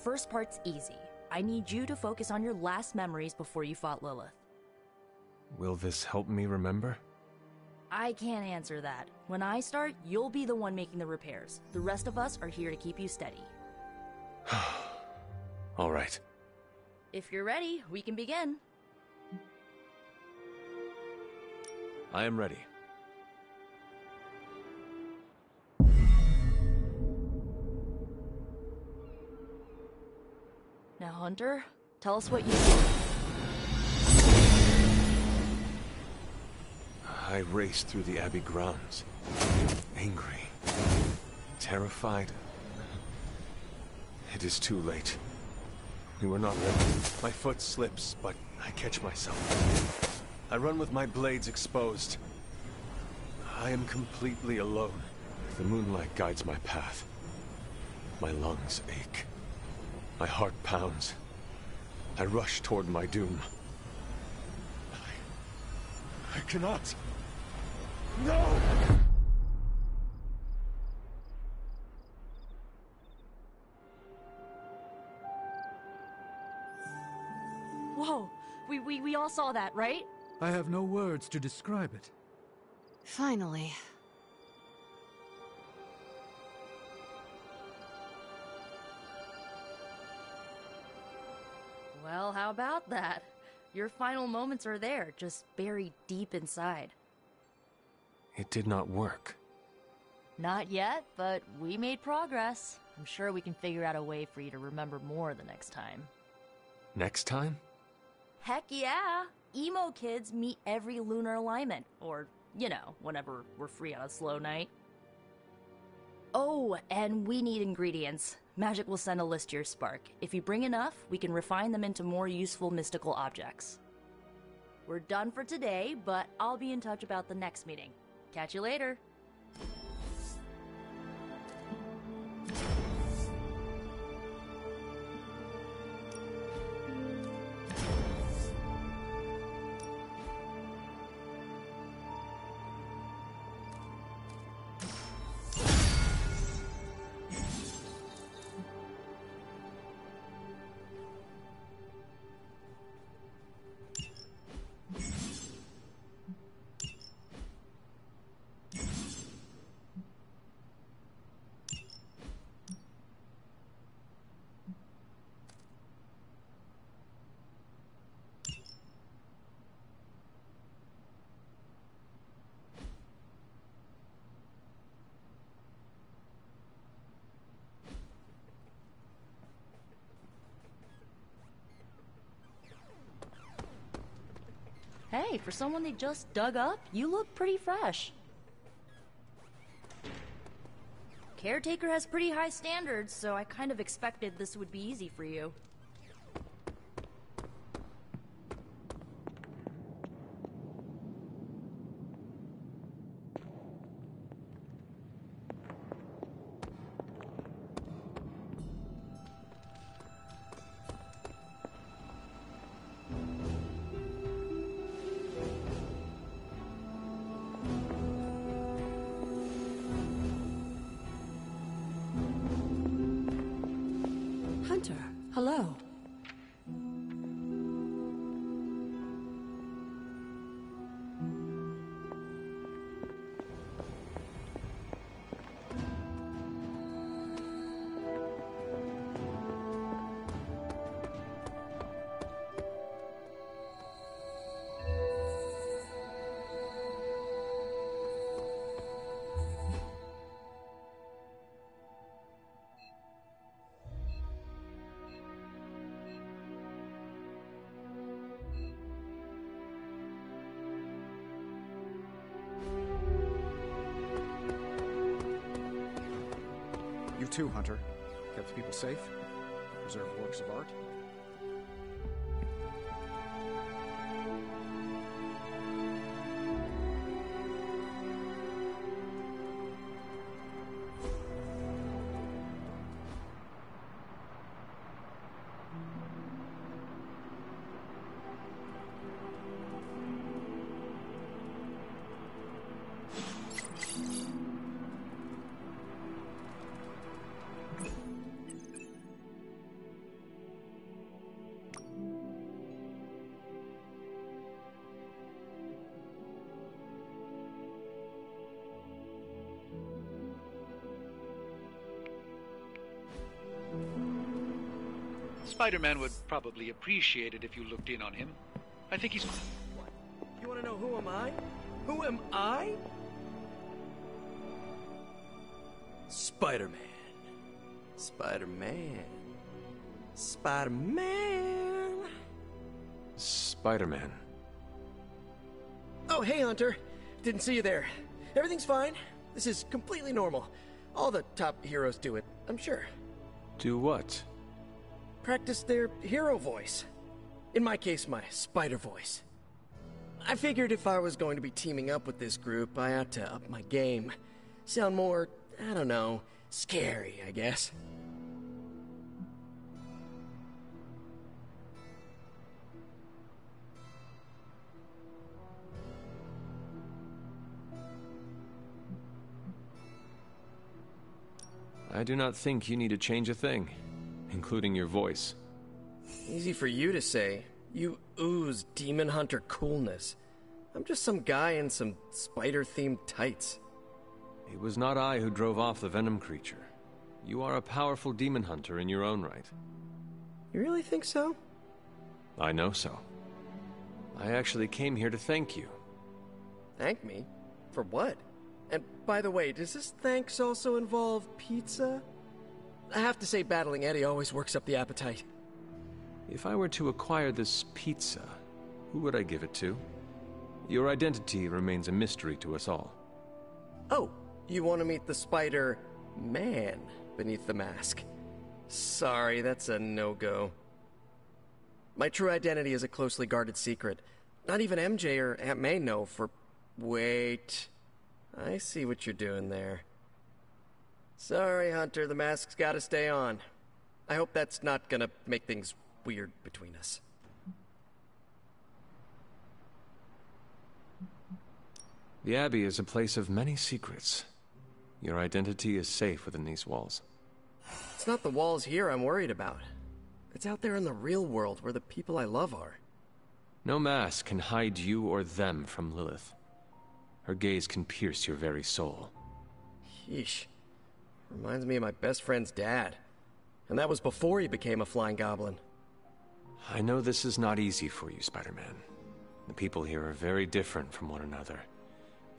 first part's easy. I need you to focus on your last memories before you fought Lilith. Will this help me remember? I can't answer that. When I start, you'll be the one making the repairs. The rest of us are here to keep you steady. All right. If you're ready, we can begin. I am ready. Now, Hunter, tell us what you do. I raced through the Abbey grounds. Angry. Terrified. It is too late. We were not ready. My foot slips, but I catch myself. I run with my blades exposed. I am completely alone. The moonlight guides my path. My lungs ache. My heart pounds. I rush toward my doom. I cannot. No! Whoa, we all saw that, right? I have no words to describe it. Finally. Well, how about that? Your final moments are there, just buried deep inside. It did not work. Not yet, but we made progress. I'm sure we can figure out a way for you to remember more the next time. Next time? Heck yeah! Emo kids meet every lunar alignment, or, you know, whenever we're free on a slow night. Oh, and we need ingredients. Magic will send a list to your spark. If you bring enough, we can refine them into more useful mystical objects. We're done for today, but I'll be in touch about the next meeting. Catch you later. Hey, for someone they just dug up, you look pretty fresh. Caretaker has pretty high standards, so I kind of expected this would be easy for you. Hunter, hello. You too, Hunter. Kept the people safe, preserved works of art. Spider-Man would probably appreciate it if you looked in on him. I think he's... What? You want to know who am I? Who am I? Spider-Man. Spider-Man. Spider-Man. Spider-Man. Oh, hey, Hunter. Didn't see you there. Everything's fine. This is completely normal. All the top heroes do it, I'm sure. Do what? Practice their hero voice. In my case, my spider voice. I figured if I was going to be teaming up with this group, I ought to up my game. Sound more, I don't know, scary, I guess. I do not think you need to change a thing, including your voice. Easy for you to say. You ooze Demon Hunter coolness. I'm just some guy in some spider-themed tights. It was not I who drove off the Venom creature. You are a powerful demon hunter in your own right. You really think so? I know so. I actually came here to thank you. Thank me? For what? And by the way, does this thanks also involve pizza? I have to say battling Eddie always works up the appetite. If I were to acquire this pizza, who would I give it to? Your identity remains a mystery to us all. Oh, you want to meet the Spider-Man beneath the mask? Sorry, that's a no-go. My true identity is a closely guarded secret. Not even MJ or Aunt May know for... Wait... I see what you're doing there. Sorry, Hunter, the mask's gotta stay on. I hope that's not gonna make things weird between us. The Abbey is a place of many secrets. Your identity is safe within these walls. It's not the walls here I'm worried about. It's out there in the real world where the people I love are. No mask can hide you or them from Lilith. Her gaze can pierce your very soul. Yeesh. Reminds me of my best friend's dad. And that was before he became a flying goblin. I know this is not easy for you, Spider-Man. The people here are very different from one another.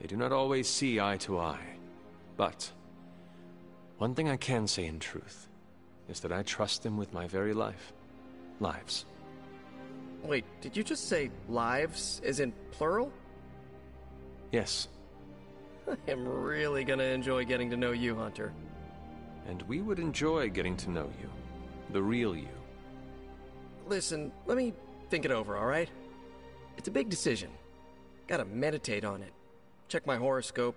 They do not always see eye to eye. But one thing I can say in truth is that I trust them with my very life. Lives. Wait, did you just say lives, as in plural? Yes. I am really gonna enjoy getting to know you, Hunter. And we would enjoy getting to know you. The real you. Listen, let me think it over, alright? It's a big decision. Gotta meditate on it. Check my horoscope,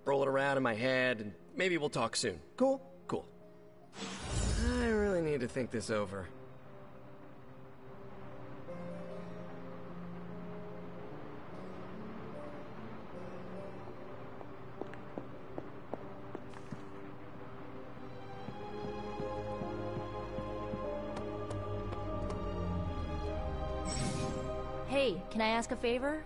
roll it around in my head, and maybe we'll talk soon. Cool? Cool. I really need to think this over. Hey, can I ask a favor?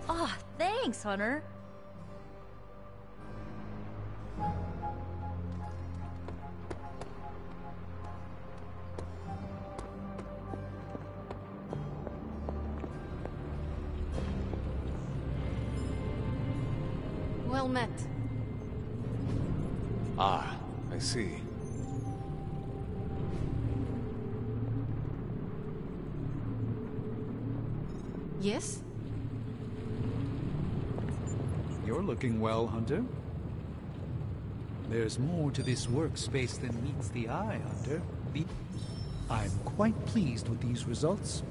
Ah, thanks, Hunter. Well met. Ah, I see. Yes? You're looking well, Hunter. There's more to this workspace than meets the eye, Hunter. I'm quite pleased with these results.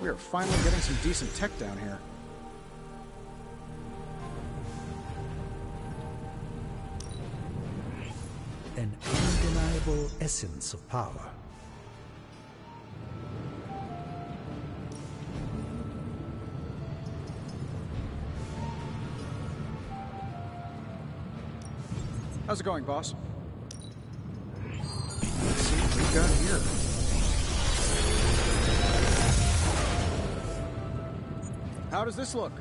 We are finally getting some decent tech down here. An undeniable essence of power. How's it going, boss? Let's see what we got here. How does this look?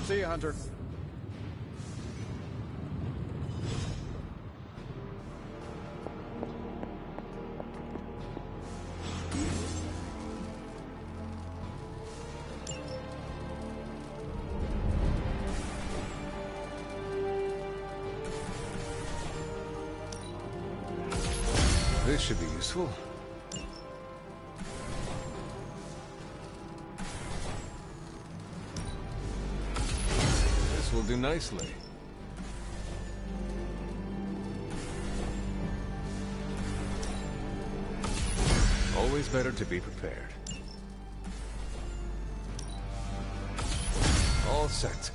See ya, Hunter. This should be useful. Will do nicely. Always better to be prepared. All set.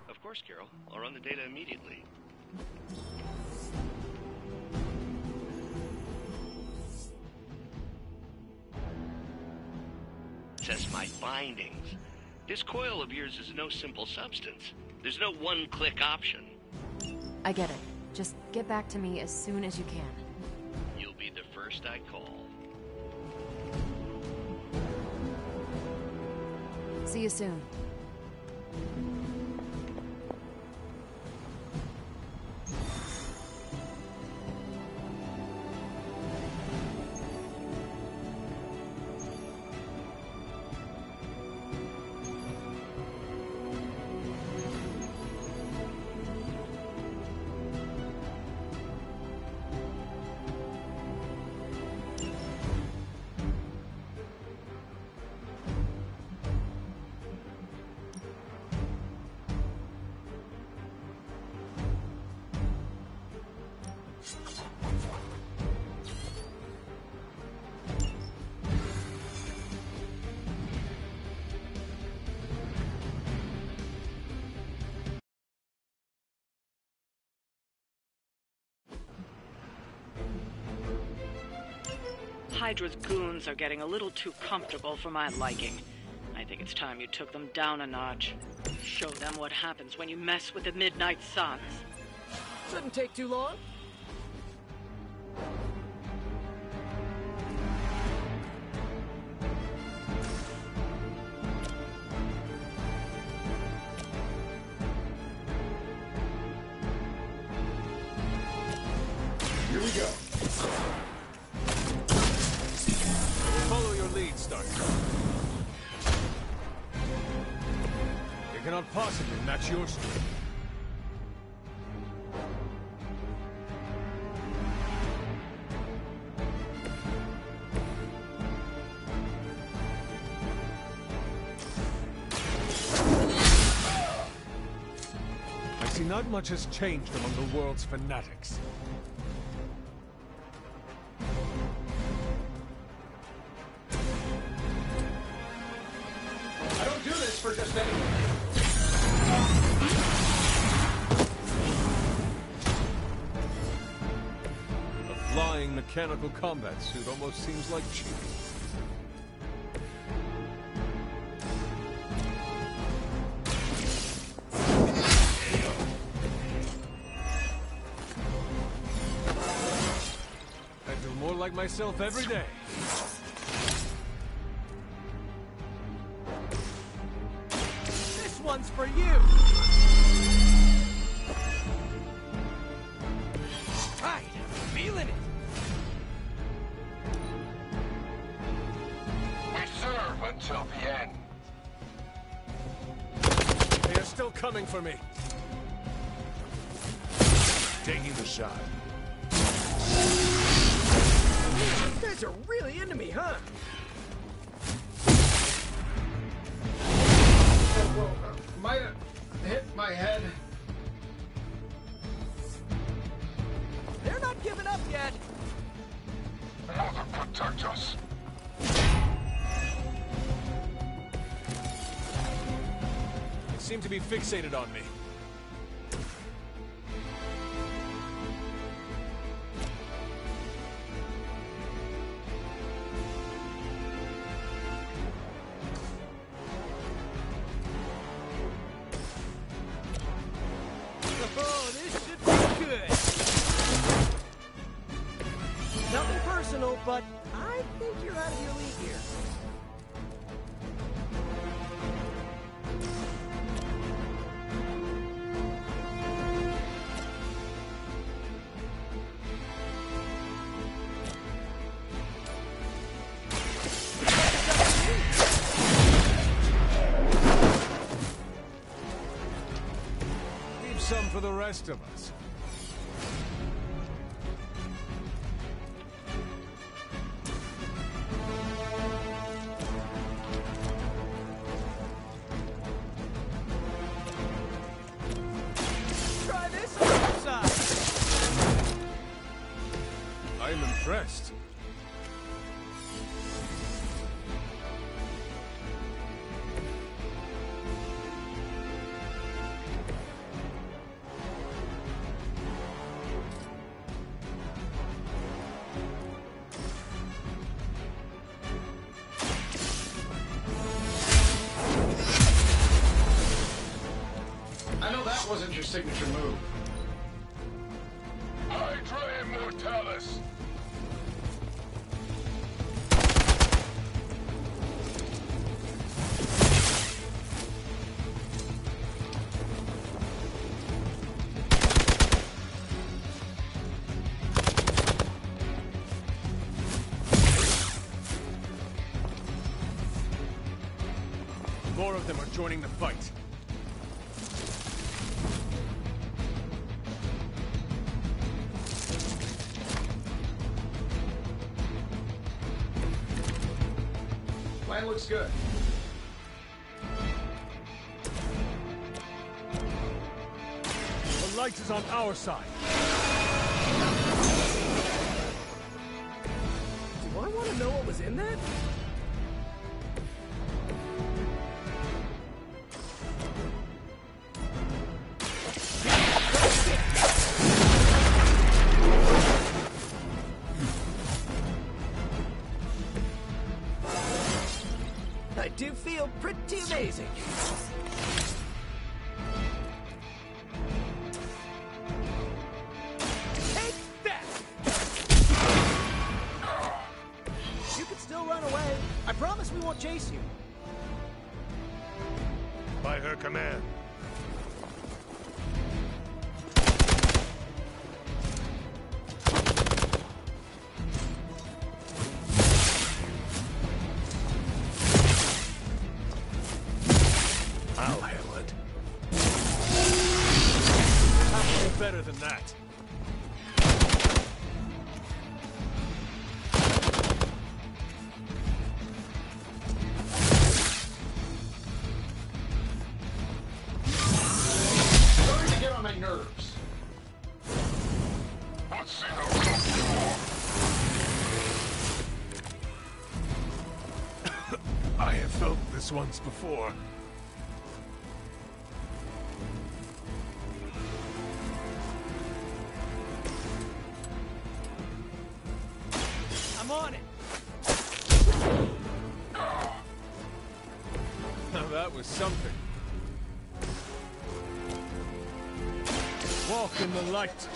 Of course, Carol. I'll run the data immediately. Test my findings. This coil of yours is no simple substance. There's no one-click option. I get it. Just get back to me as soon as you can. You'll be the first I call. See you soon. Hydra's goons are getting a little too comfortable for my liking. I think it's time you took them down a notch. Show them what happens when you mess with the Midnight Suns. Shouldn't take too long. Here we go. Follow your lead, Stark. They cannot possibly match your strength. I see not much has changed among the world's fanatics. I don't do this for just anyone. A flying mechanical combat suit almost seems like cheating. like myself every day. This one's for you! Right, I'm feeling it! We serve until the end. They are still coming for me. Taking the shot. You guys are really into me, huh? Whoa, might have hit my head. They're not giving up yet! Mother, protect us. They seem to be fixated on me. Oh, this should be good! Nothing personal, but I think you're out of your league here. Leave some for the rest of us. Try this on your side! I am impressed. I know that wasn't your signature move. Hydra Immortalis! More of them are joining the fight. Plan looks good. The light is on our side. Do I want to know what was in that? I do feel pretty amazing. Take that! You can still run away. I promise we won't chase you. By her command. I'll handle it. Have to do better than that. Starting to get on my nerves. Let's see how tough you are. I have felt this once before. I'm on it. Now that was something. Walk in the light.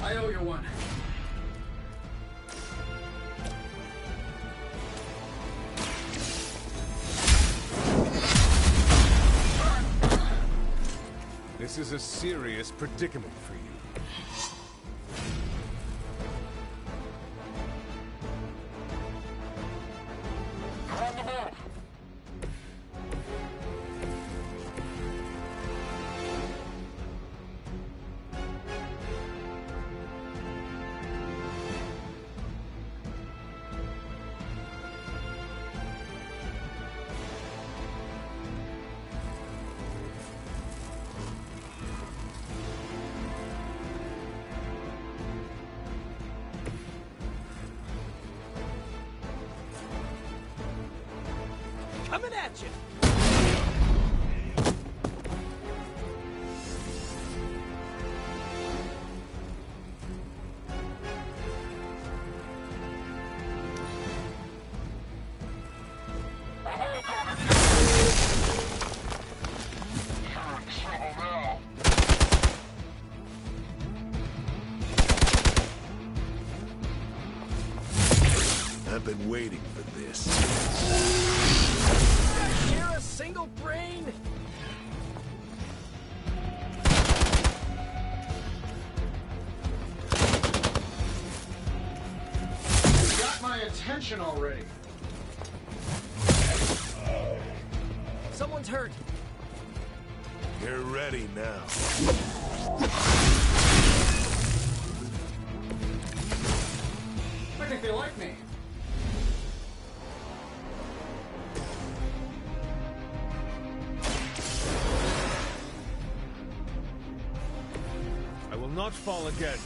I owe you one. This is a serious predicament for you. Coming at you! I've been waiting for this. Share a single brain? You got my attention already. Someone's hurt. You're ready now. I think they like me. I will not fall again.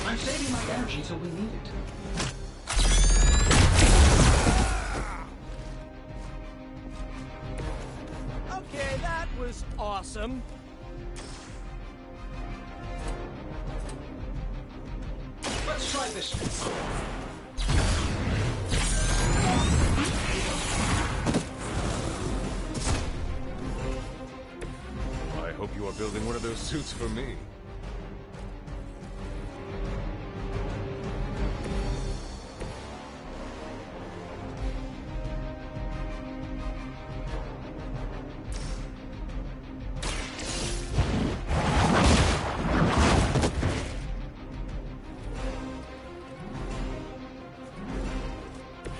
I'm saving my energy till we need it. Okay, that was awesome. Let's try this one. I hope you are building one of those suits for me.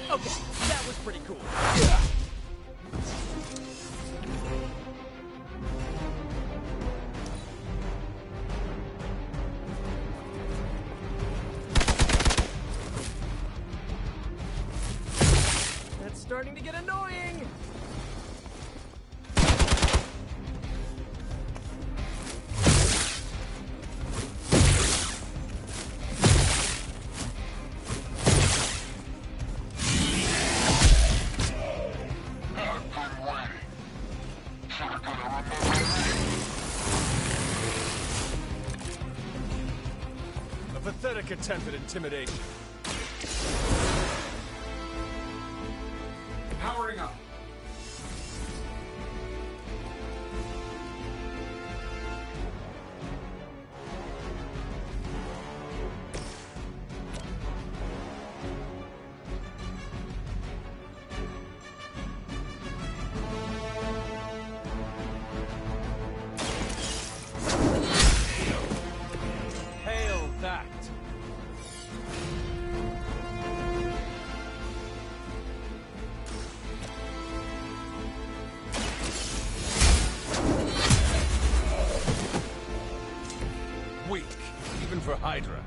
Okay, that was pretty cool. That's starting to get annoying. A pathetic attempt at intimidation. Powering up. Hail that! Weak, even for Hydra.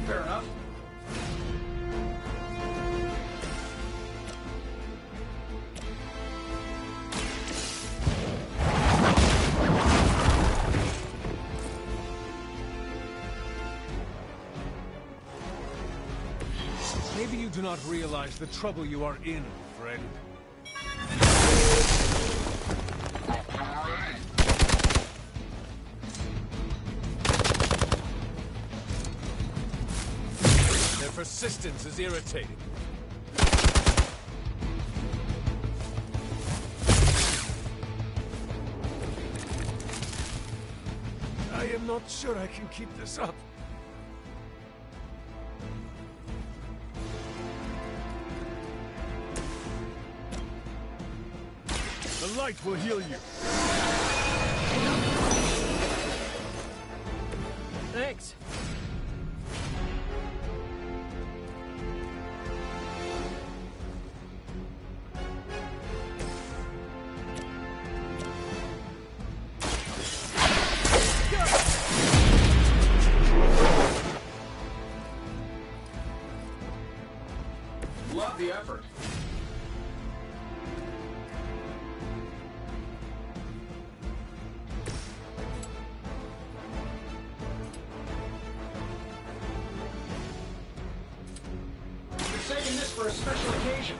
Fair enough. do not realize the trouble you are in, friend. Their persistence is irritating. I am not sure I can keep this up. The light will heal you. Thanks. Love the effort. You're saving this for a special occasion.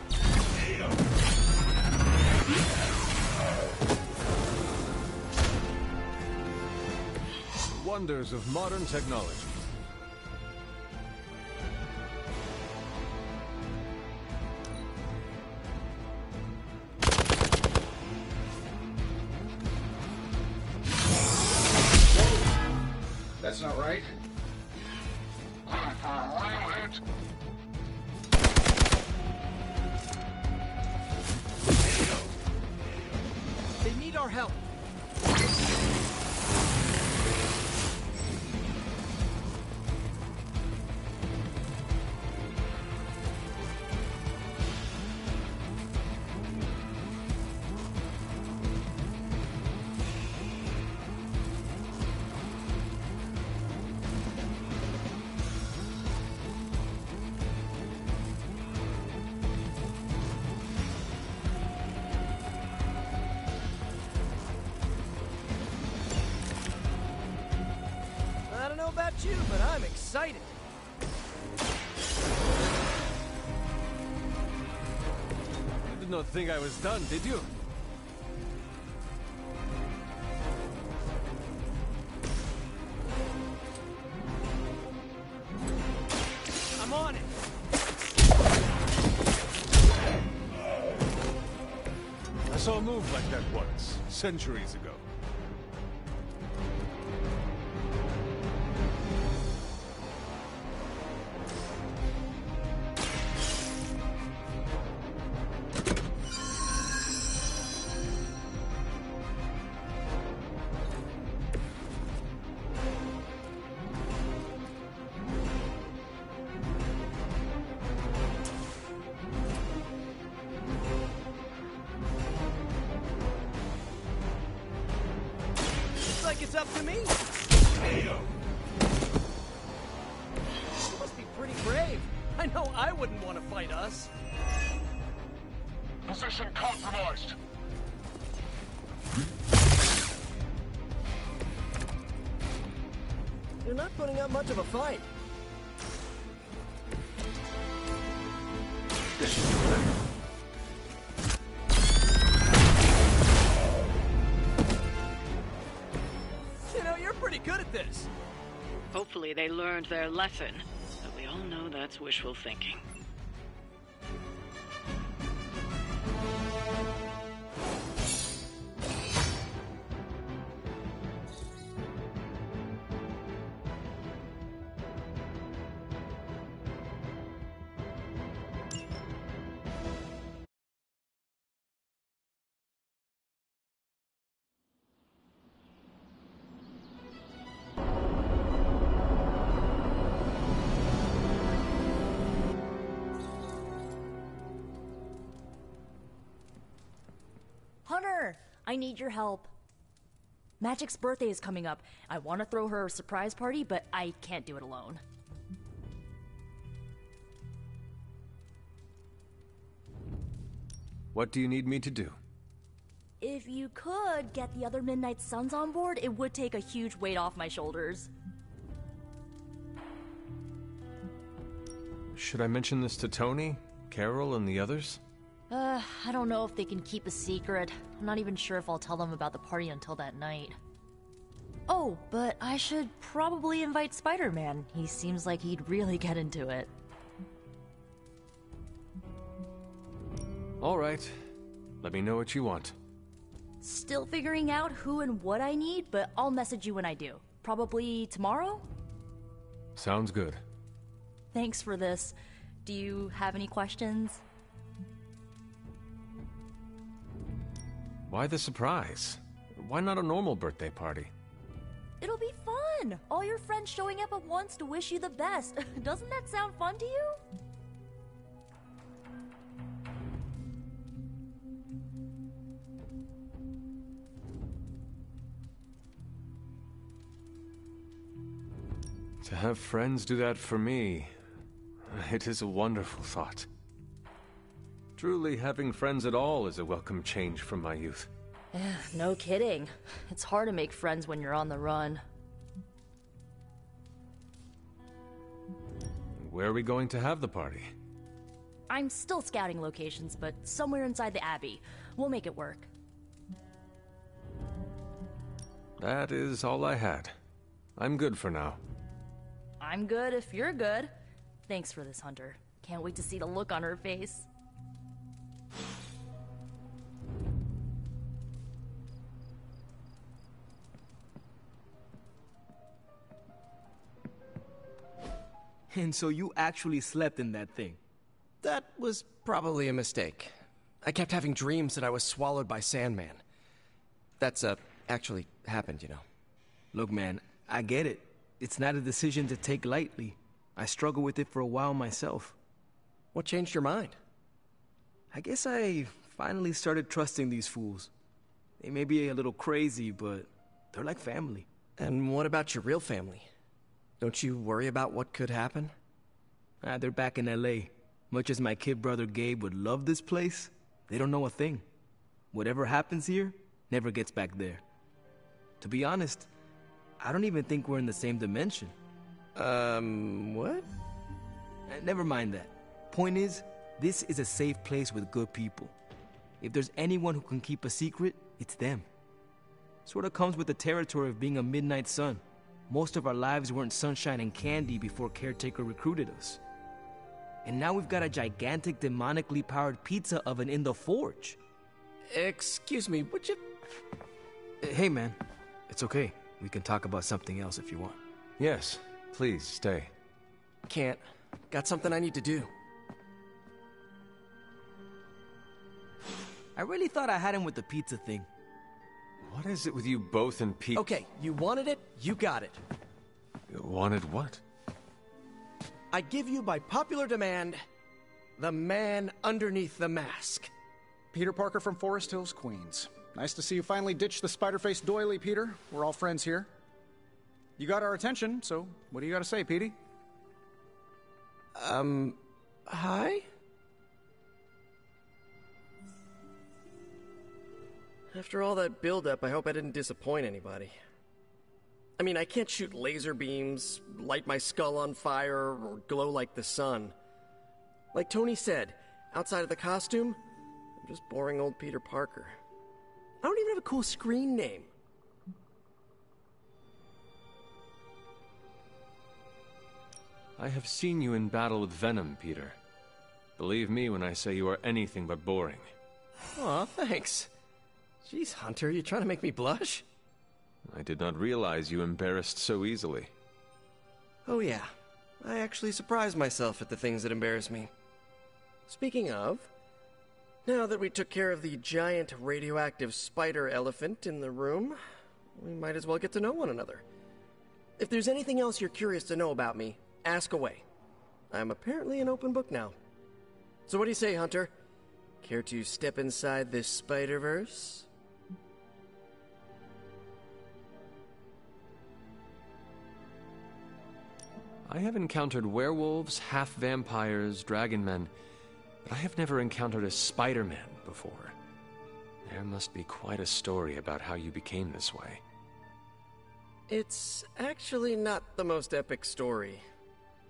Wonders of modern technology. That's not right. They need our help. I don't know about you, but I'm excited. You did not think I was done, did you? I'm on it. I saw a move like that once, centuries ago. Looks like it's up to me. You must be pretty brave. I know I wouldn't want to fight us. Position compromised. You're not putting up much of a fight. You know, you're pretty good at this. Hopefully they learned their lesson, but we all know that's wishful thinking. Hunter, I need your help. Magic's birthday is coming up. I want to throw her a surprise party, but I can't do it alone. What do you need me to do? If you could get the other Midnight Suns on board, it would take a huge weight off my shoulders. Should I mention this to Tony, Carol, and the others? I don't know if they can keep a secret. I'm not even sure if I'll tell them about the party until that night. Oh, but I should probably invite Spider-Man. He seems like he'd really get into it. All right. Let me know what you want. Still figuring out who and what I need, but I'll message you when I do. Probably tomorrow? Sounds good. Thanks for this. Do you have any questions? Why the surprise? Why not a normal birthday party? It'll be fun! All your friends showing up at once to wish you the best. Doesn't that sound fun to you? To have friends do that for me, it is a wonderful thought. Truly, having friends at all is a welcome change from my youth. No kidding. It's hard to make friends when you're on the run. Where are we going to have the party? I'm still scouting locations, but somewhere inside the Abbey. We'll make it work. That is all I had. I'm good for now. I'm good if you're good. Thanks for this, Hunter. Can't wait to see the look on her face. And so you actually slept in that thing? That was probably a mistake. I kept having dreams that I was swallowed by Sandman. That's, actually happened, you know. Look, man, I get it. It's not a decision to take lightly. I struggled with it for a while myself. What changed your mind? I guess I finally started trusting these fools. They may be a little crazy, but they're like family. And what about your real family? Don't you worry about what could happen? They're back in LA. Much as my kid brother Gabe would love this place, they don't know a thing. Whatever happens here never gets back there. To be honest, I don't even think we're in the same dimension. What? Never mind that. Point is, this is a safe place with good people. If there's anyone who can keep a secret, it's them. Sort of comes with the territory of being a Midnight Sun. Most of our lives weren't sunshine and candy before Caretaker recruited us. And now we've got a gigantic demonically powered pizza oven in the forge. Excuse me, would you... Hey man, it's okay. We can talk about something else if you want. Yes, please stay. Can't. Got something I need to do. I really thought I had him with the pizza thing. What is it with you both and Pete? Okay, you wanted it, you got it. You wanted what? I give you by popular demand, the man underneath the mask. Peter Parker from Forest Hills, Queens. Nice to see you finally ditched the spider-faced doily, Peter. We're all friends here. You got our attention, so what do you got to say, Petey? Hi? After all that build-up, I hope I didn't disappoint anybody. I mean, I can't shoot laser beams, light my skull on fire, or glow like the sun. Like Tony said, outside of the costume, I'm just boring old Peter Parker. I don't even have a cool screen name. I have seen you in battle with Venom, Peter. Believe me when I say you are anything but boring. Aw, thanks. Jeez, Hunter, you trying to make me blush? I did not realize you embarrassed so easily. Oh yeah, I actually surprise myself at the things that embarrass me. Speaking of, now that we took care of the giant radioactive spider elephant in the room, we might as well get to know one another. If there's anything else you're curious to know about me, ask away. I'm apparently an open book now. So what do you say, Hunter? Care to step inside this Spider-Verse? I have encountered werewolves, half-vampires, dragon men, but I have never encountered a Spider-Man before. There must be quite a story about how you became this way. It's actually not the most epic story.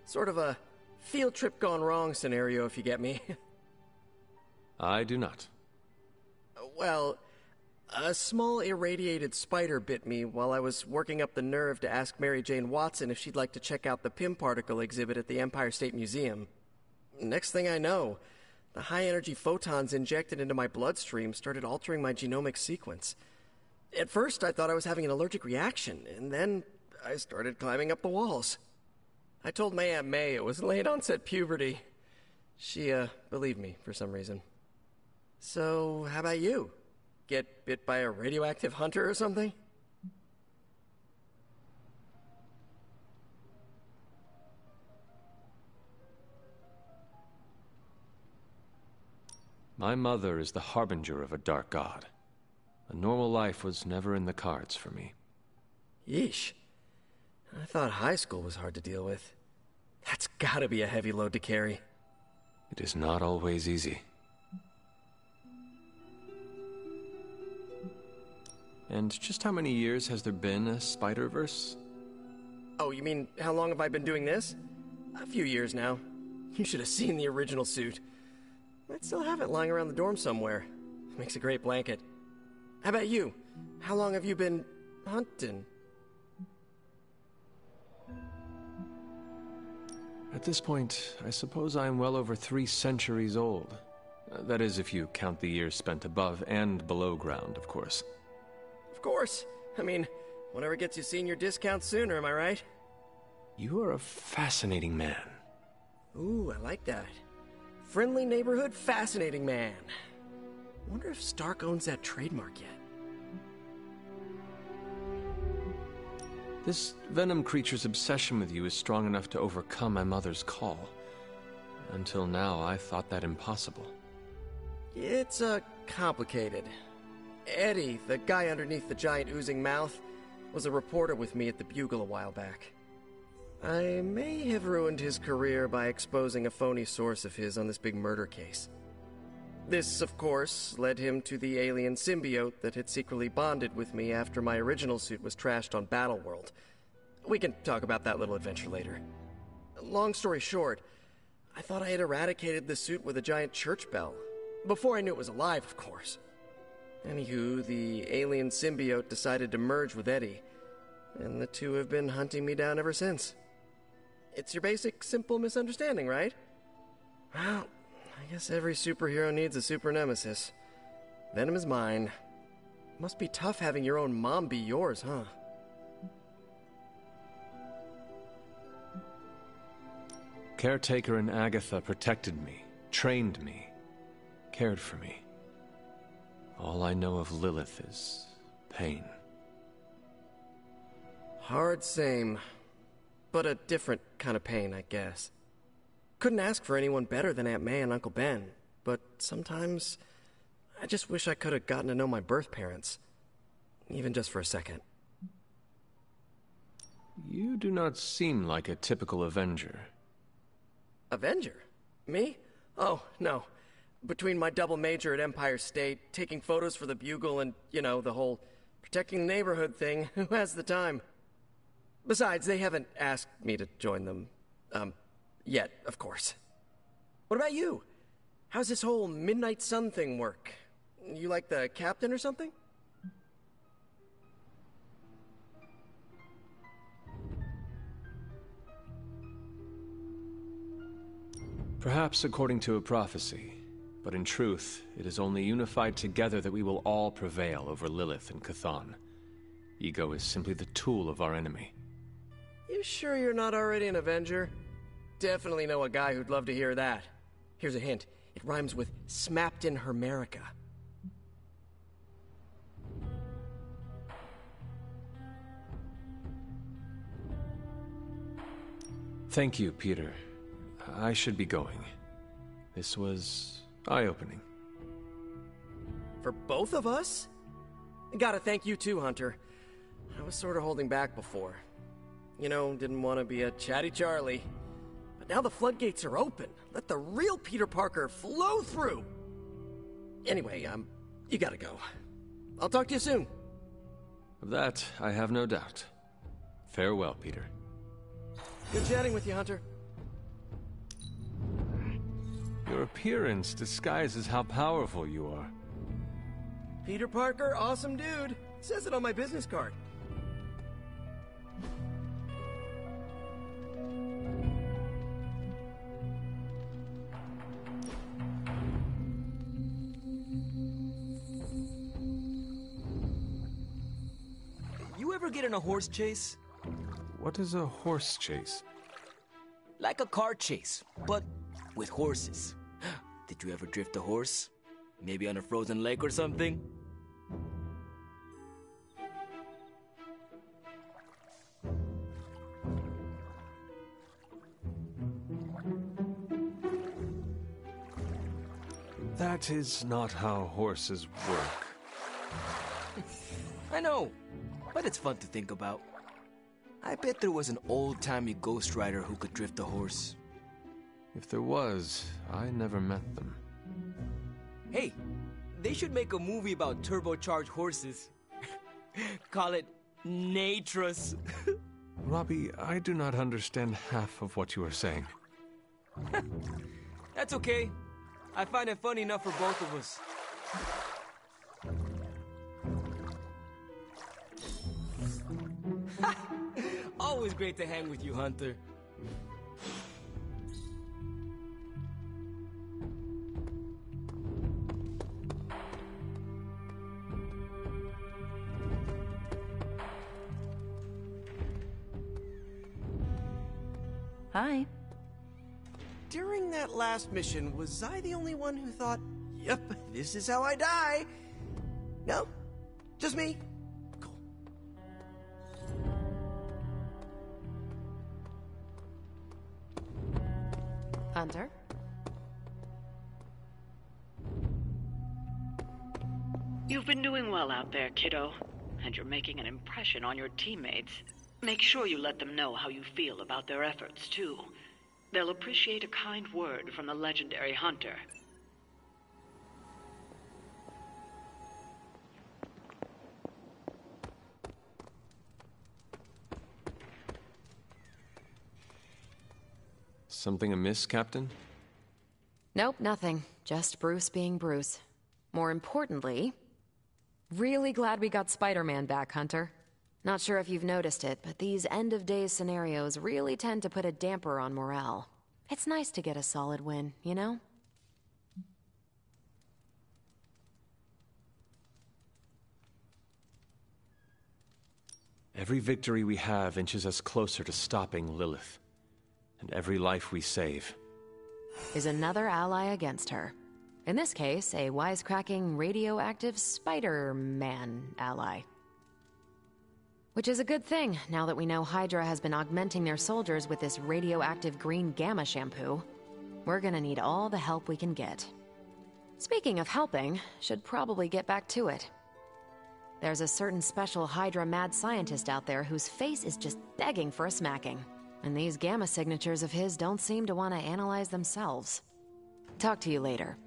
Sort of a field trip gone wrong scenario, if you get me. I do not. Well, a small irradiated spider bit me while I was working up the nerve to ask Mary Jane Watson if she'd like to check out the Pym particle exhibit at the Empire State Museum. Next thing I know, the high-energy photons injected into my bloodstream started altering my genomic sequence. At first, I thought I was having an allergic reaction, and then I started climbing up the walls. I told my Aunt May it was late-onset puberty. She, believed me for some reason. So, how about you? Get bit by a radioactive hunter or something? My mother is the harbinger of a dark god. A normal life was never in the cards for me. Yeesh. I thought high school was hard to deal with. That's gotta be a heavy load to carry. It is not always easy. And just how many years has there been a Spider-Verse? Oh, you mean how long have I been doing this? A few years now. You should have seen the original suit. I'd still have it lying around the dorm somewhere. Makes a great blanket. How about you? How long have you been hunting? At this point, I suppose I am well over 3 centuries old. That is, if you count the years spent above and below ground, of course. Of course. I mean, whatever gets you senior discounts sooner, am I right? You are a fascinating man. Ooh, I like that. Friendly neighborhood, fascinating man. Wonder if Stark owns that trademark yet. This Venom creature's obsession with you is strong enough to overcome my mother's call. Until now, I thought that impossible. It's, complicated. Eddie, the guy underneath the giant oozing mouth, was a reporter with me at the Bugle a while back. I may have ruined his career by exposing a phony source of his on this big murder case. This, of course, led him to the alien symbiote that had secretly bonded with me after my original suit was trashed on Battleworld. We can talk about that little adventure later. Long story short, I thought I had eradicated the suit with a giant church bell. Before I knew it was alive, of course. Anywho, the alien symbiote decided to merge with Eddie, and the two have been hunting me down ever since. It's your basic, simple misunderstanding, right? Well, I guess every superhero needs a super nemesis. Venom is mine. Must be tough having your own mom be yours, huh? Caretaker and Agatha protected me, trained me, cared for me. All I know of Lilith is pain. Hard same, but a different kind of pain, I guess. Couldn't ask for anyone better than Aunt May and Uncle Ben, but sometimes I just wish I could have gotten to know my birth parents, even just for a second. You do not seem like a typical Avenger. Avenger? Me? Oh, no. Between my double major at Empire State, taking photos for the Bugle, and, you know, the whole protecting the neighborhood thing, who has the time? Besides, they haven't asked me to join them, yet, of course. What about you? How's this whole Midnight Sun thing work? You like the captain or something? Perhaps according to a prophecy, but in truth, it is only unified together that we will all prevail over Lilith and Chthon. Ego is simply the tool of our enemy. You sure you're not already an Avenger? Definitely know a guy who'd love to hear that. Here's a hint. It rhymes with smapped in Hermerica. Thank you, Peter. I should be going. This was eye-opening. For both of us? Gotta thank you too, Hunter. I was sort of holding back before. You know, didn't want to be a chatty Charlie. But now the floodgates are open. Let the real Peter Parker flow through. Anyway, you gotta go. I'll talk to you soon. Of that, I have no doubt. Farewell, Peter. Good chatting with you, Hunter. Your appearance disguises how powerful you are. Peter Parker, awesome dude. Says it on my business card. You ever get in a horse chase? What is a horse chase? Like a car chase, but with horses. Did you ever drift a horse? Maybe on a frozen lake or something? That is not how horses work. I know, but it's fun to think about. I bet there was an old-timey Ghost Rider who could drift a horse. If there was, I never met them. Hey, they should make a movie about turbocharged horses. Call it Natros. Robbie, I do not understand half of what you are saying. That's okay. I find it funny enough for both of us. Always great to hang with you, Hunter. Hi. During that last mission, was I the only one who thought, yep, this is how I die? No? Just me? Cool. Hunter? You've been doing well out there, kiddo. And you're making an impression on your teammates. Make sure you let them know how you feel about their efforts, too. They'll appreciate a kind word from the legendary Hunter. Something amiss, Captain? Nope, nothing. Just Bruce being Bruce. More importantly, really glad we got Spider-Man back, Hunter. Not sure if you've noticed it, but these end-of-days scenarios really tend to put a damper on morale. It's nice to get a solid win, you know? Every victory we have inches us closer to stopping Lilith. And every life we save is another ally against her. In this case, a wisecracking, radioactive Spider-Man ally. Which is a good thing, now that we know Hydra has been augmenting their soldiers with this radioactive green gamma shampoo. We're gonna need all the help we can get. Speaking of helping, should probably get back to it. There's a certain special Hydra mad scientist out there whose face is just begging for a smacking. And these gamma signatures of his don't seem to want to analyze themselves. Talk to you later.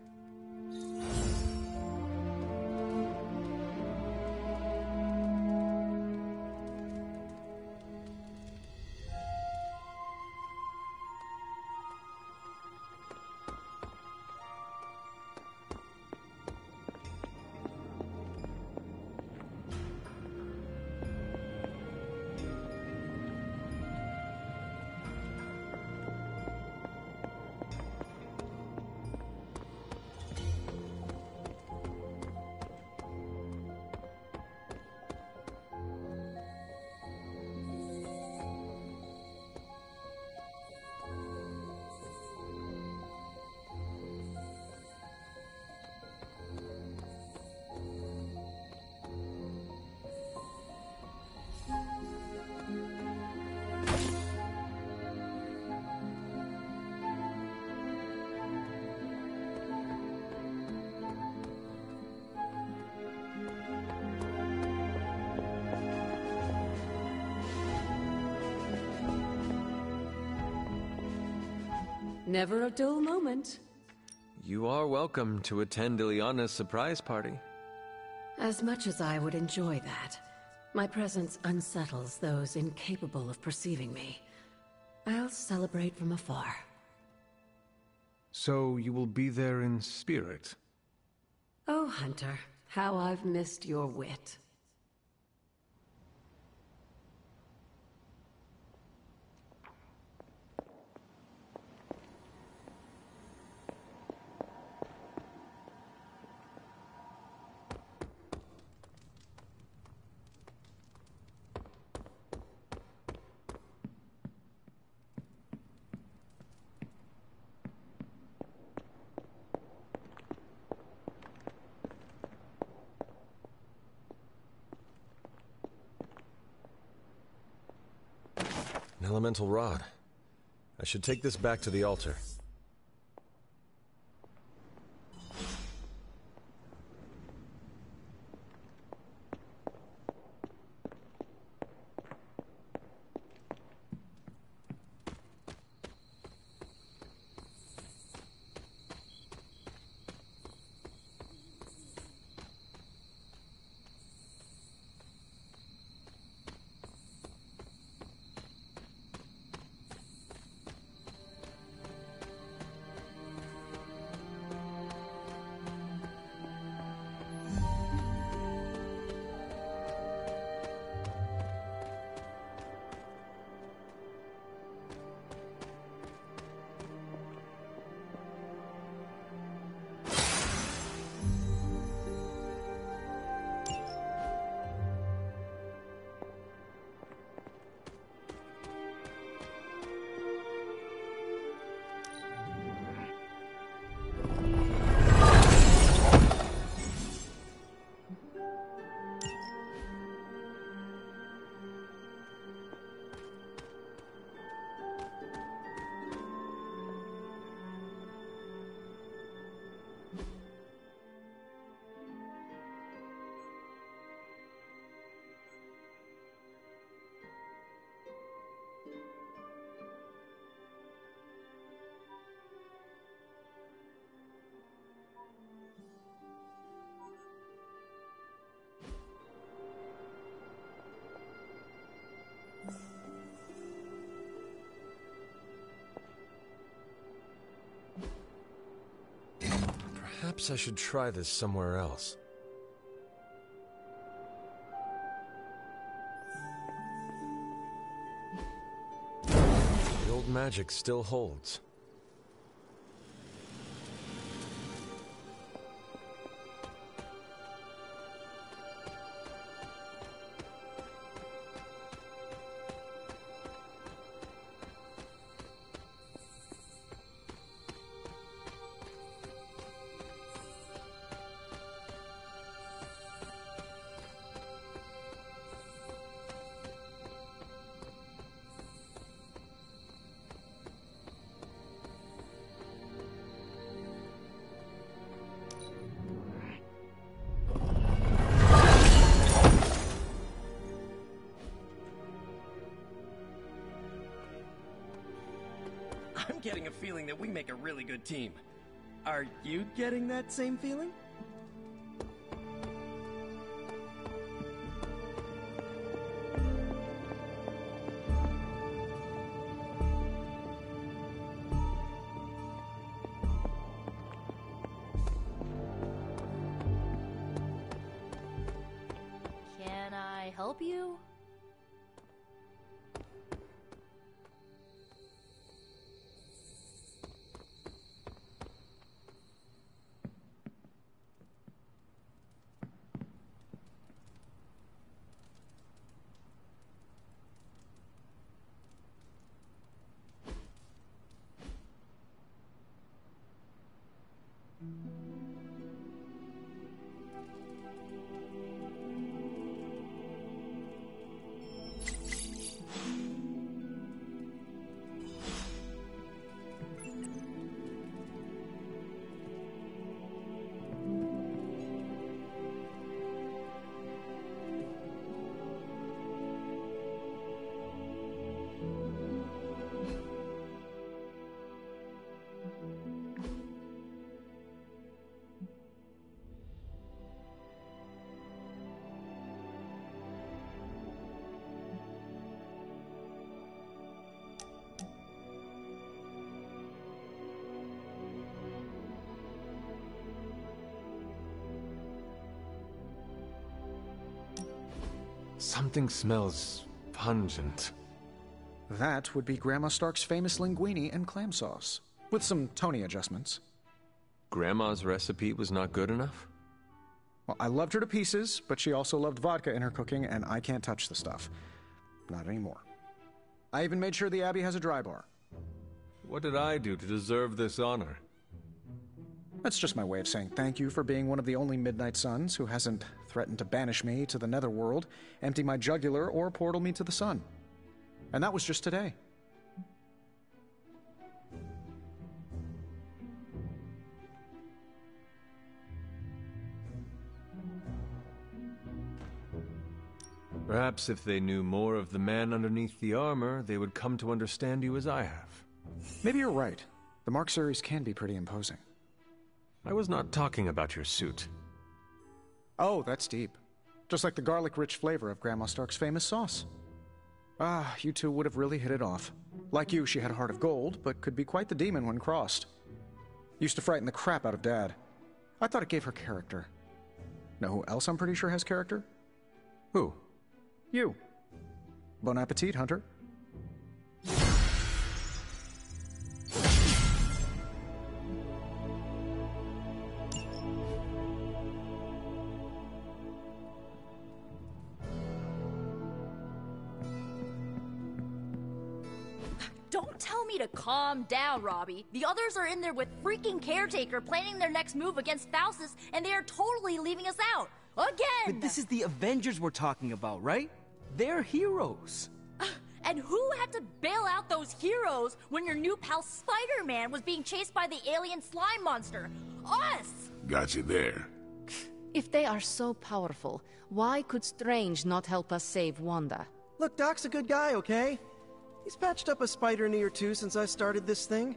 Never a dull moment. You are welcome to attend Ileana's surprise party. As much as I would enjoy that, my presence unsettles those incapable of perceiving me. I'll celebrate from afar. So you will be there in spirit? Oh, Hunter, how I've missed your wit. An elemental rod. I should take this back to the altar. Perhaps I should try this somewhere else. The old magic still holds. I'm getting a feeling that we make a really good team. Are you getting that same feeling? Can I help you? Something smells pungent. That would be Grandma Stark's famous linguine and clam sauce, with some Tony adjustments. Grandma's recipe was not good enough? Well, I loved her to pieces, but she also loved vodka in her cooking, and I can't touch the stuff. Not anymore. I even made sure the Abbey has a dry bar. What did I do to deserve this honor? That's just my way of saying thank you for being one of the only Midnight Suns who hasn't threatened to banish me to the Netherworld, empty my jugular, or portal me to the sun. And that was just today. Perhaps if they knew more of the man underneath the armor, they would come to understand you as I have. Maybe you're right. The Mark series can be pretty imposing. I was not talking about your suit. Oh, that's deep. Just like the garlic-rich flavor of Grandma Stark's famous sauce. Ah, you two would have really hit it off. Like you, she had a heart of gold, but could be quite the demon when crossed. Used to frighten the crap out of Dad. I thought it gave her character. Know who else I'm pretty sure has character? Who? You. Bon appetit, Hunter. Don't tell me to calm down, Robbie. The others are in there with freaking Caretaker planning their next move against Faustus, and they are totally leaving us out. Again! But this is the Avengers we're talking about, right? They're heroes. And who had to bail out those heroes when your new pal Spider-Man was being chased by the alien slime monster? Us! Got you there. If they are so powerful, why could Strange not help us save Wanda? Look, Doc's a good guy, okay? He's patched up a spider knee or two since I started this thing.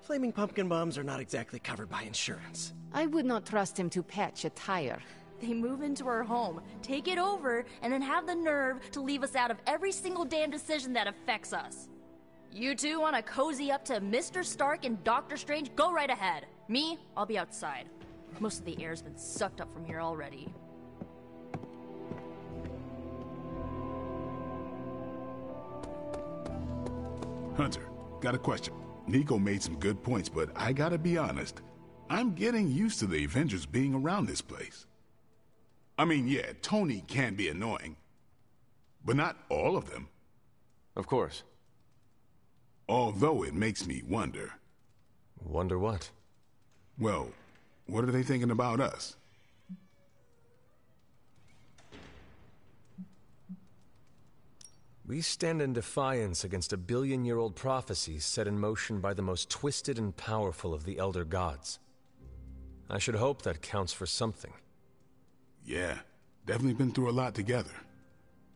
Flaming pumpkin bombs are not exactly covered by insurance. I would not trust him to patch a tire. They move into our home, take it over, and then have the nerve to leave us out of every single damn decision that affects us. You two want to cozy up to Mr. Stark and Doctor Strange? Go right ahead. Me, I'll be outside. Most of the air's been sucked up from here already. Hunter, got a question. Nico made some good points, but I gotta be honest. I'm getting used to the Avengers being around this place. I mean, yeah, Tony can be annoying, but not all of them. Of course. Although it makes me wonder. Wonder what? Well, what are they thinking about us? We stand in defiance against a billion-year-old prophecy set in motion by the most twisted and powerful of the Elder Gods. I should hope that counts for something. Yeah, definitely been through a lot together.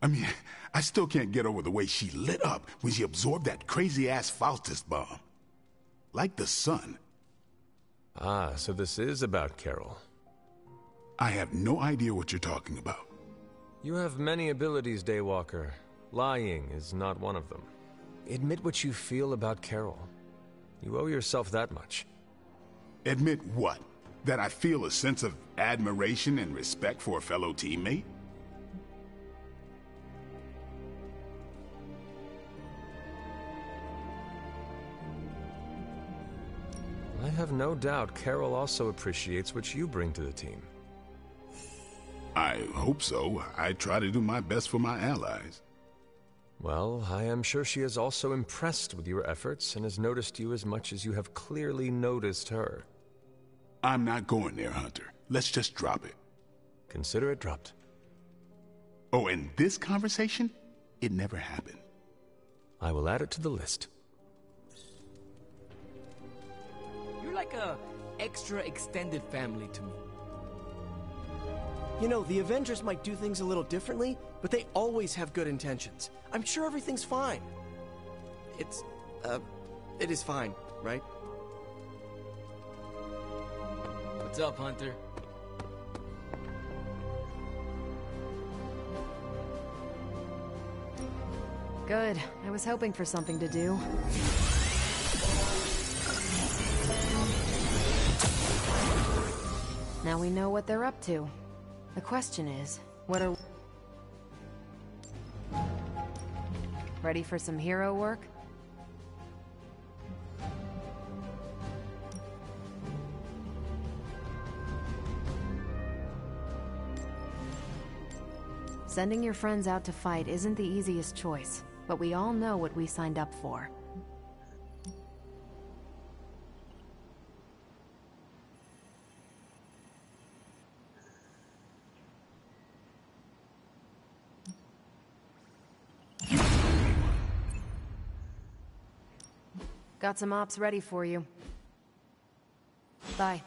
I mean, I still can't get over the way she lit up when she absorbed that crazy-ass Faustus bomb. Like the sun. Ah, so this is about Carol. I have no idea what you're talking about. You have many abilities, Daywalker. Lying is not one of them. Admit what you feel about Carol. You owe yourself that much. Admit what? That I feel a sense of admiration and respect for a fellow teammate? I have no doubt Carol also appreciates what you bring to the team. I hope so. I try to do my best for my allies. Well, I am sure she is also impressed with your efforts and has noticed you as much as you have clearly noticed her. I'm not going there, Hunter. Let's just drop it. Consider it dropped. Oh, and this conversation? It never happened. I will add it to the list. You're like a extra extended family to me. You know, the Avengers might do things a little differently, but they always have good intentions. I'm sure everything's fine. It is fine, right? What's up, Hunter? Good. I was hoping for something to do. Now we know what they're up to. The question is, what are... Ready for some hero work? Sending your friends out to fight isn't the easiest choice, but we all know what we signed up for. Got some ops ready for you. Bye.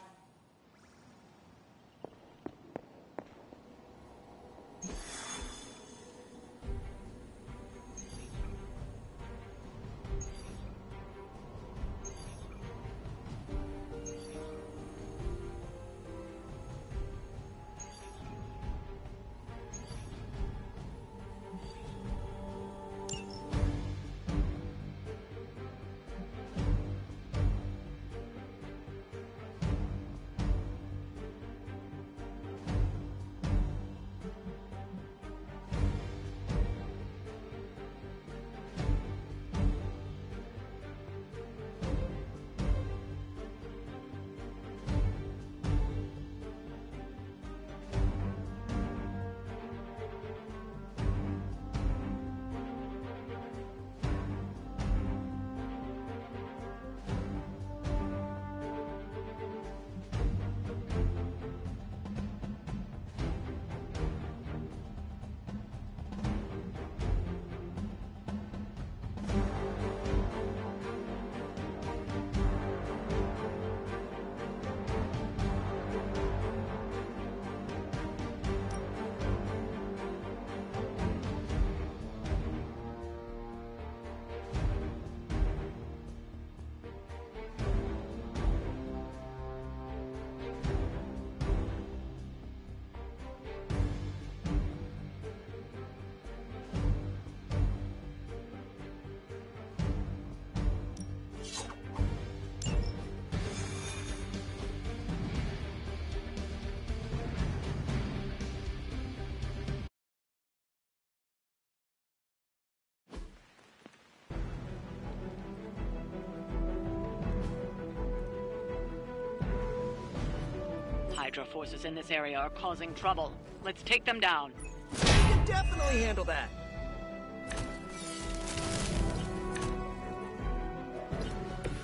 Hydra forces in this area are causing trouble. Let's take them down. We can definitely handle that.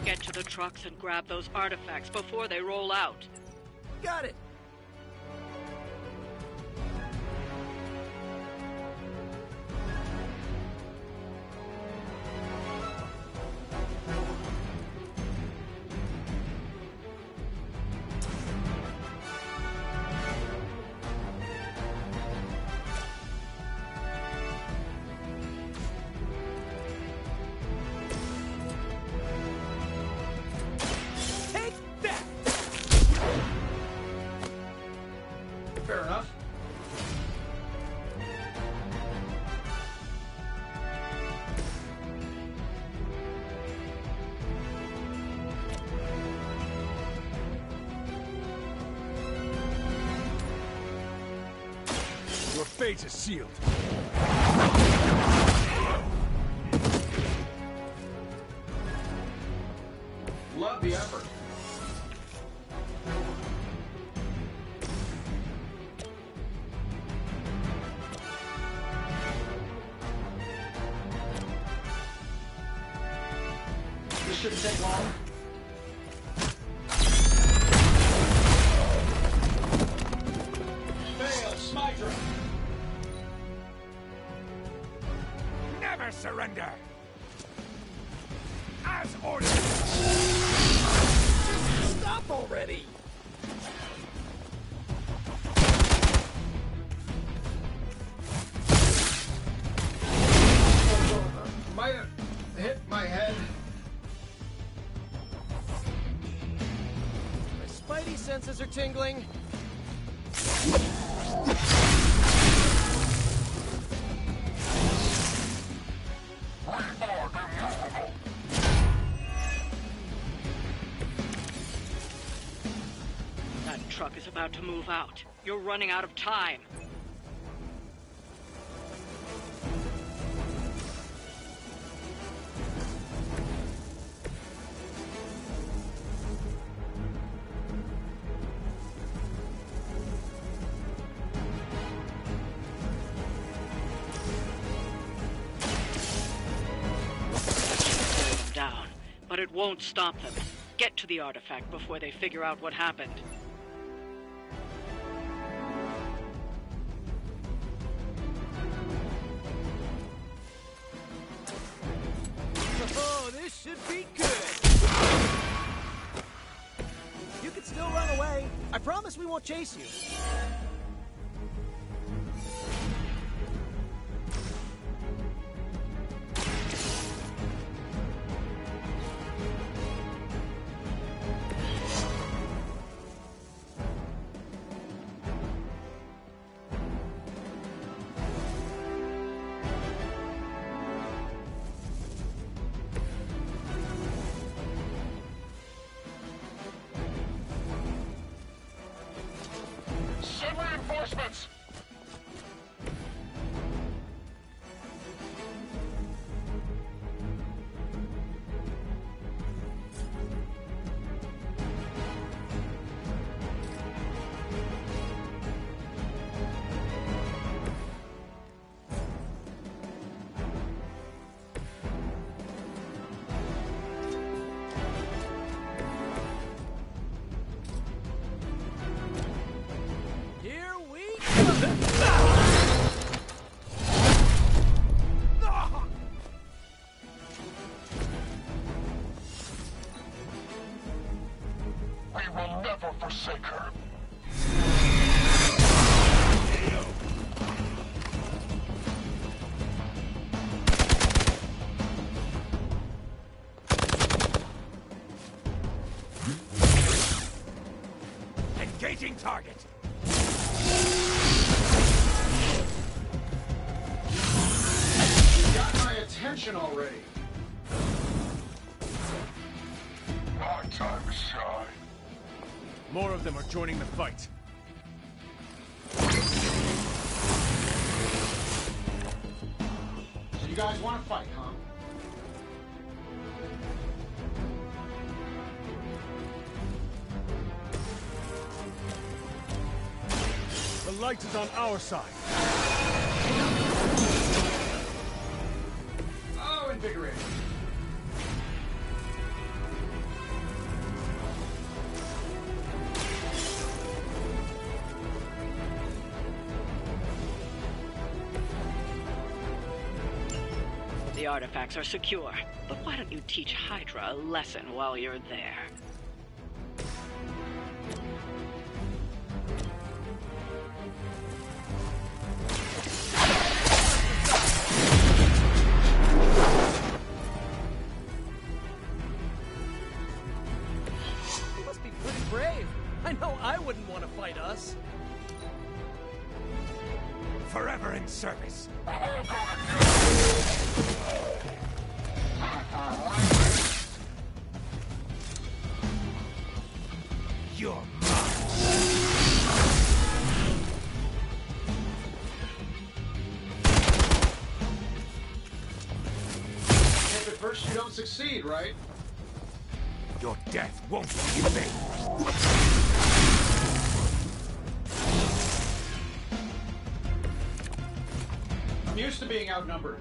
Get to the trucks and grab those artifacts before they roll out. Got it. Fair enough. Your fate is sealed. Love the effort. This shouldn't take long. Fail, Smydra. Never surrender! As ordered! Stop already! Might have hit my head. My spidey senses are tingling. That truck is about to move out. You're running out of time. it won't stop them. Get to the artifact before they figure out what happened. Oh, this should be good! You can still run away. I promise we won't chase you. Send reinforcements! Here we We will never forsake her. Engaging target. Got my attention already. My time to shine. More of them are joining the fight. So you guys want to fight, huh? The light is on our side. Oh, invigorating. The artifacts are secure, but why don't you teach Hydra a lesson while you're there? You must be pretty brave. I know I wouldn't want to fight us. Forever in service. You're If at first you don't succeed, right? Your death won't be in vain. I'm used to being outnumbered.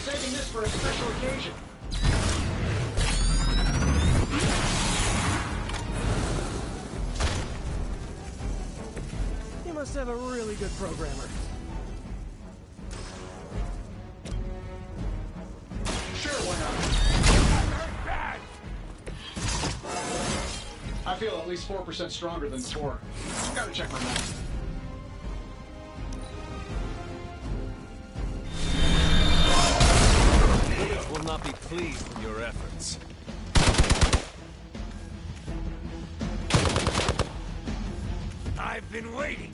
Saving this for a special occasion. You must have a really good programmer. I feel at least 4% stronger than before. Gotta check my math. Lilith will not be pleased with your efforts. I've been waiting.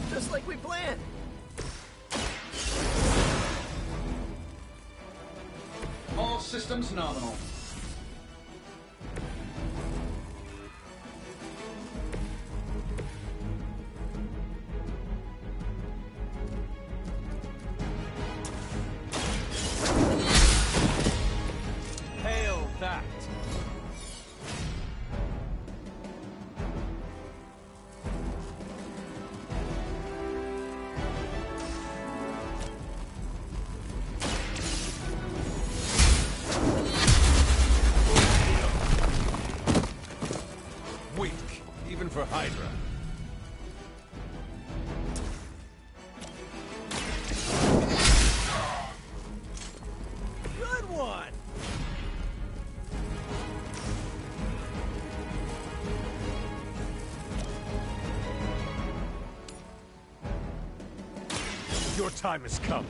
Just like we planned. All systems nominal. Hail that! Weak, even for Hydra. Good one! Your time has come.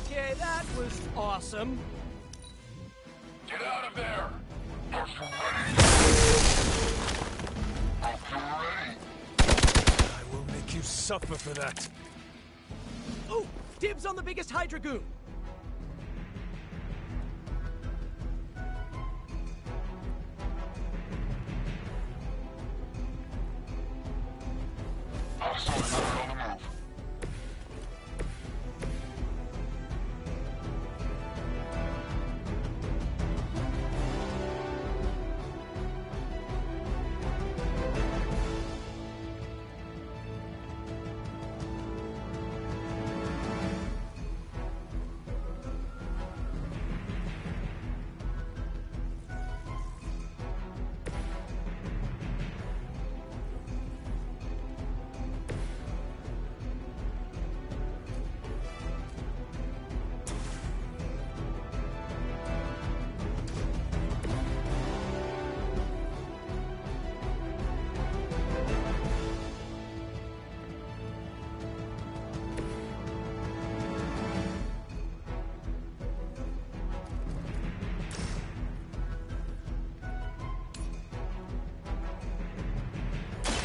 Okay, that was awesome. Get out of there! Are you ready? I will make you suffer for that. Oh, dibs on the biggest Hydra goon. I saw another on the move.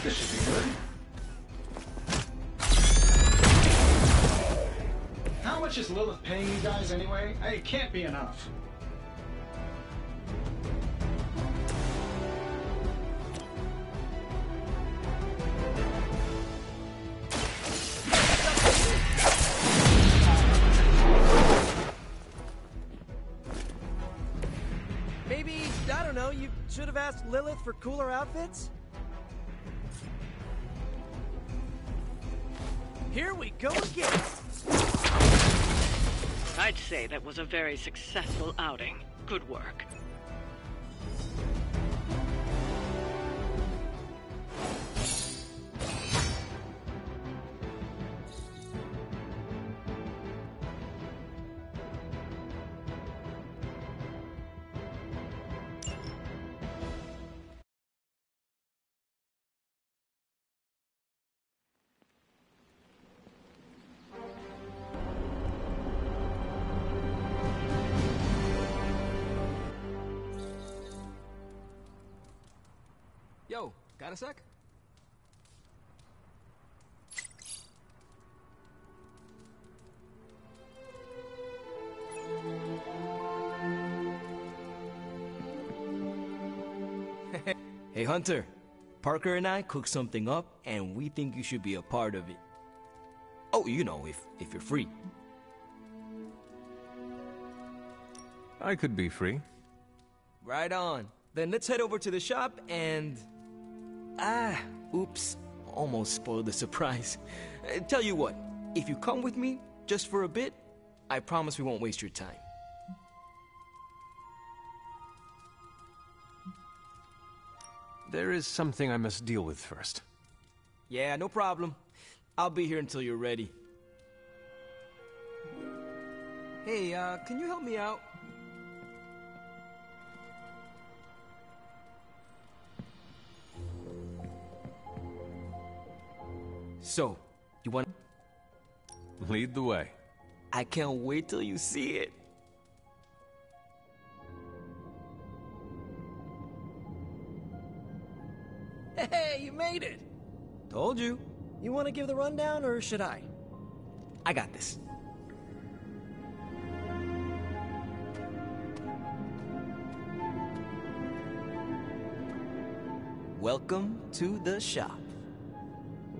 This should be good. How much is Lilith paying you guys anyway? It can't be enough. Maybe, I don't know, you should have asked Lilith for cooler outfits? Here we go again! I'd say that was a very successful outing. Good work. Yo, got a sec? Hey Hunter, Parker and I cooked something up and we think you should be a part of it. Oh, you know, if you're free. I could be free. Right on. Then let's head over to the shop and... oops. Almost spoiled the surprise. Tell you what, If you come with me, just for a bit, I promise we won't waste your time. There is something I must deal with first. Yeah, no problem. I'll be here until you're ready. Hey, can you help me out? So, you want... Lead the way. I can't wait till you see it. Hey, you made it! Told you. You want to give the rundown, or should I? I got this. Welcome to the shop.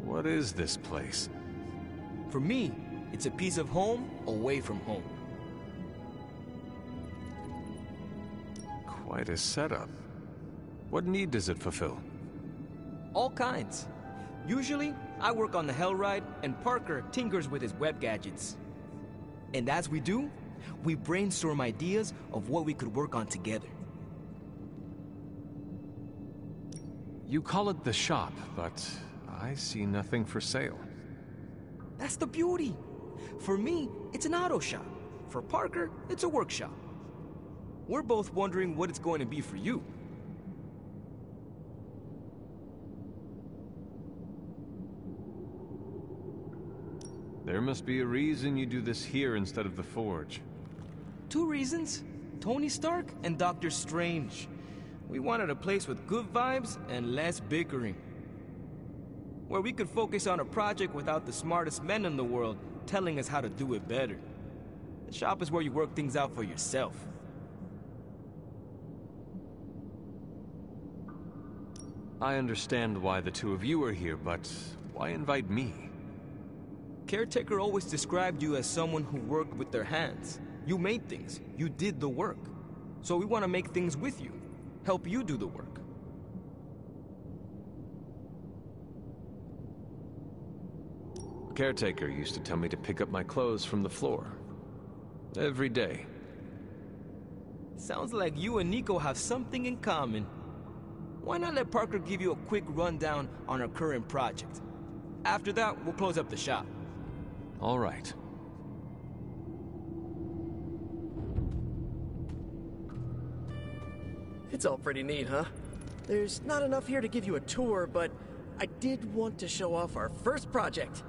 What is this place? For me, it's a piece of home away from home. Quite a setup. What need does it fulfill? All kinds. Usually, I work on the Hellride, and Parker tinkers with his web gadgets. And as we do, we brainstorm ideas of what we could work on together. You call it the shop, but I see nothing for sale. That's the beauty. For me, it's an auto shop. For Parker, it's a workshop. We're both wondering what it's going to be for you. There must be a reason you do this here instead of the Forge. 2 reasons. Tony Stark and Doctor Strange. We wanted a place with good vibes and less bickering. Where we could focus on a project without the smartest men in the world telling us how to do it better. The shop is where you work things out for yourself. I understand why the two of you are here, but why invite me? Caretaker always described you as someone who worked with their hands. You made things. You did the work. So we want to make things with you. Help you do the work. Caretaker used to tell me to pick up my clothes from the floor. Every day. Sounds like you and Nico have something in common. Why not let Parker give you a quick rundown on our current project? After that, we'll close up the shop. All right. It's all pretty neat, huh? There's not enough here to give you a tour, but I did want to show off our first project.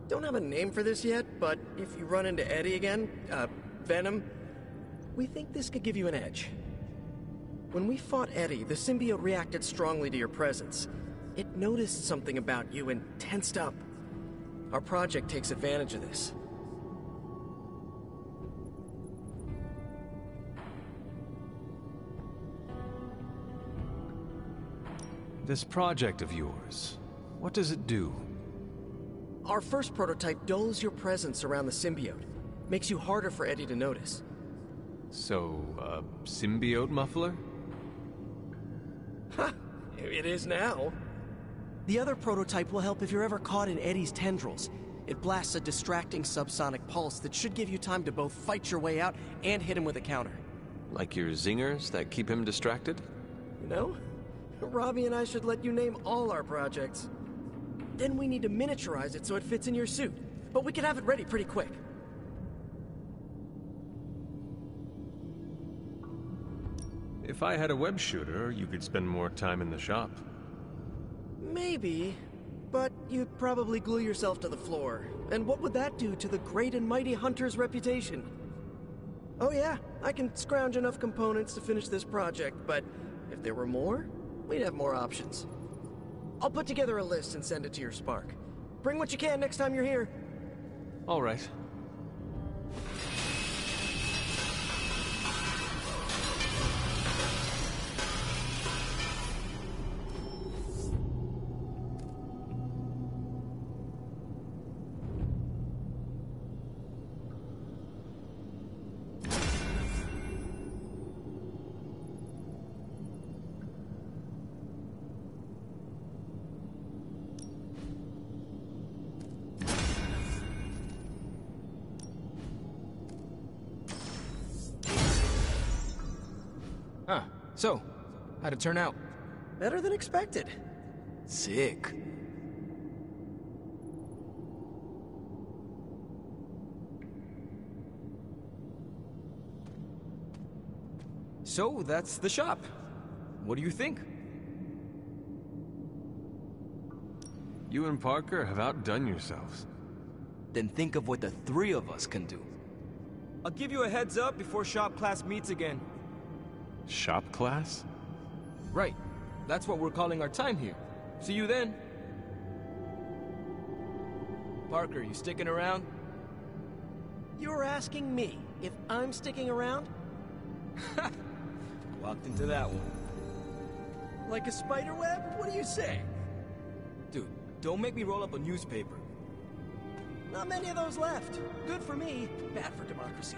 Don't have a name for this yet, but if you run into Eddie again, Venom, we think this could give you an edge. When we fought Eddie, the symbiote reacted strongly to your presence. It noticed something about you and tensed up. Our project takes advantage of this. This project of yours, what does it do? Our first prototype dulls your presence around the symbiote. Makes you harder for Eddie to notice. So, a symbiote muffler? Ha! It is now. The other prototype will help if you're ever caught in Eddie's tendrils. It blasts a distracting subsonic pulse that should give you time to both fight your way out and hit him with a counter. Like your zingers that keep him distracted? You know, Robbie and I should let you name all our projects. Then we need to miniaturize it so it fits in your suit. But we can have it ready pretty quick. If I had a web shooter, you could spend more time in the shop. Maybe, but you'd probably glue yourself to the floor. And what would that do to the great and mighty Hunter's reputation? Oh yeah, I can scrounge enough components to finish this project, but if there were more, we'd have more options. I'll put together a list and send it to your Spark. Bring what you can next time you're here. All right. So, how'd it turn out? Better than expected. Sick. So, that's the shop. What do you think? You and Parker have outdone yourselves. Then think of what the three of us can do. I'll give you a heads up before shop class meets again. Shop class? Right. That's what we're calling our time here. See you then. Parker, you sticking around? You're asking me if I'm sticking around? Walked into that one. Like a spider web? What do you say? Dude, don't make me roll up a newspaper. Not many of those left. Good for me, bad for democracy.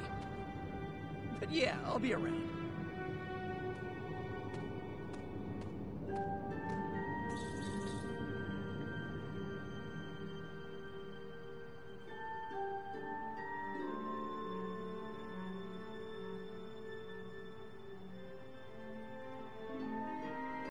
But yeah, I'll be around.